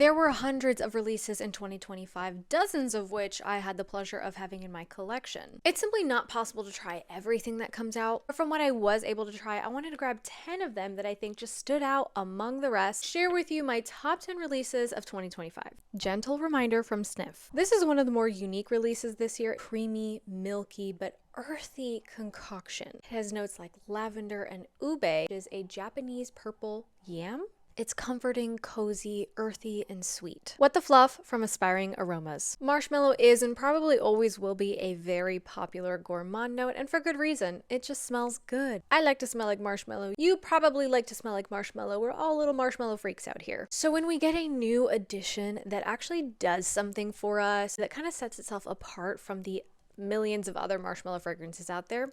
There were hundreds of releases in 2025, dozens of which I had the pleasure of having in my collection. It's simply not possible to try everything that comes out, but from what I was able to try, I wanted to grab 10 of them that I think just stood out among the rest, share with you my top 10 releases of 2025. Gentle reminder from Sniff. This is one of the more unique releases this year. Creamy, milky, but earthy concoction. It has notes like lavender and ube, which is a Japanese purple yam. It's comforting, cozy, earthy, and sweet. What the Fluff from Aspiring Aromas. Marshmallow is and probably always will be a very popular gourmand note, and for good reason. It just smells good. I like to smell like marshmallow. You probably like to smell like marshmallow. We're all little marshmallow freaks out here. So when we get a new addition that actually does something for us, that kind of sets itself apart from the millions of other marshmallow fragrances out there,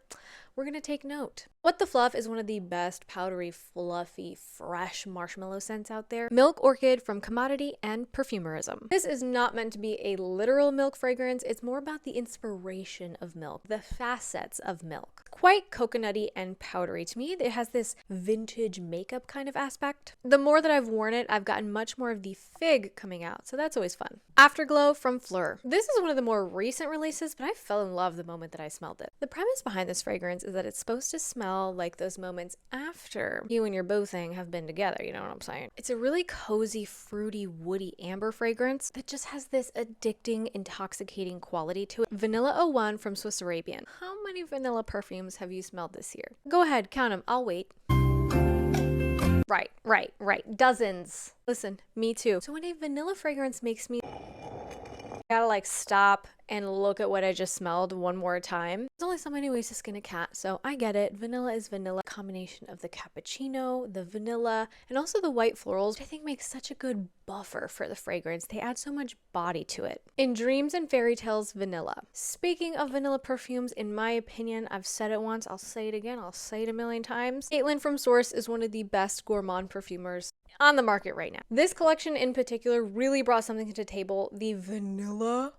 we're going to take note. What the Fluff is one of the best powdery, fluffy, fresh marshmallow scents out there. Milk Orchid from Commodity and Perfumerism. This is not meant to be a literal milk fragrance. It's more about the inspiration of milk, the facets of milk. Quite coconutty and powdery to me. It has this vintage makeup kind of aspect. The more that I've worn it, I've gotten much more of the fig coming out, so that's always fun. Afterglow from Fleur. This is one of the more recent releases, but I fell in love the moment that I smelled it. The premise behind this fragrance is that it's supposed to smell like those moments after you and your boo thing have been together, you know what I'm saying? It's a really cozy, fruity, woody amber fragrance that just has this addicting, intoxicating quality to it. Vanilla 01 from Swiss Arabian. How many vanilla perfumes have you smelled this year? Go ahead, count them. I'll wait. Right. Dozens. Listen, me too. So when a vanilla fragrance makes me gotta like stop and look at what I just smelled one more time. There's only so many ways to skin a cat, so I get it. Vanilla is vanilla. Combination of the cappuccino, the vanilla, and also the white florals, which I think makes such a good buffer for the fragrance. They add so much body to it. In Dreams and Fairy Tales, vanilla. Speaking of vanilla perfumes, in my opinion, I've said it once, I'll say it again, I'll say it a million times. Caitlin from Source is one of the best gourmand perfumers on the market right now. This collection in particular really brought something to the table. The vanilla,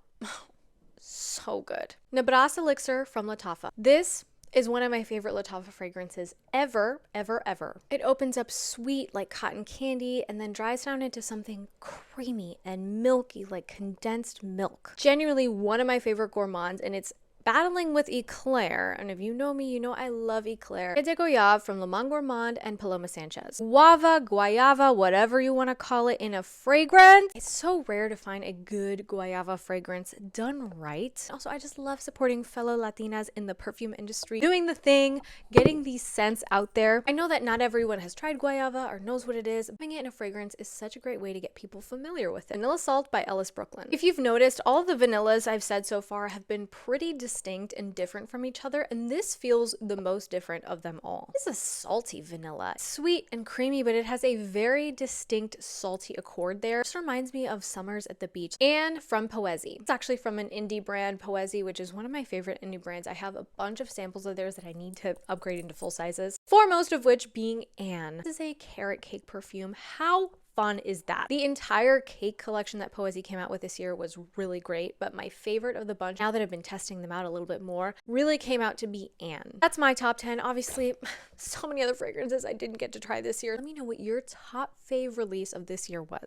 so good. Nabras Elixir from Lattafa. This is one of my favorite Lattafa fragrances ever. It opens up sweet like cotton candy and then dries down into something creamy and milky like condensed milk. Genuinely one of my favorite gourmands, and it's battling with Eclair, and if you know me, you know I love Eclair. De Goyave from Le Monde Gourmand and Paloma Sanchez. Guayava, whatever you want to call it in a fragrance. It's so rare to find a good guayava fragrance done right. Also, I just love supporting fellow Latinas in the perfume industry, doing the thing, getting these scents out there. I know that not everyone has tried guayava or knows what it is. Putting it in a fragrance is such a great way to get people familiar with it. Vanilla Salt by Ellis Brooklyn. If you've noticed, all of the vanillas I've said so far have been pretty distinct and different from each other, and this feels the most different of them all. This is a salty vanilla. Sweet and creamy, but it has a very distinct salty accord there. This reminds me of Summers at the Beach. And from Poesi. It's actually from an indie brand, Poesi, which is one of my favorite indie brands. I have a bunch of samples of theirs that I need to upgrade into full sizes, foremost of which being Anne. This is a carrot cake perfume. How fun is that? The entire cake collection that Poesi came out with this year was really great, but my favorite of the bunch, now that I've been testing them out a little bit more, really came out to be Anne. That's my top 10. Obviously, so many other fragrances I didn't get to try this year. Let me know what your top fave release of this year was.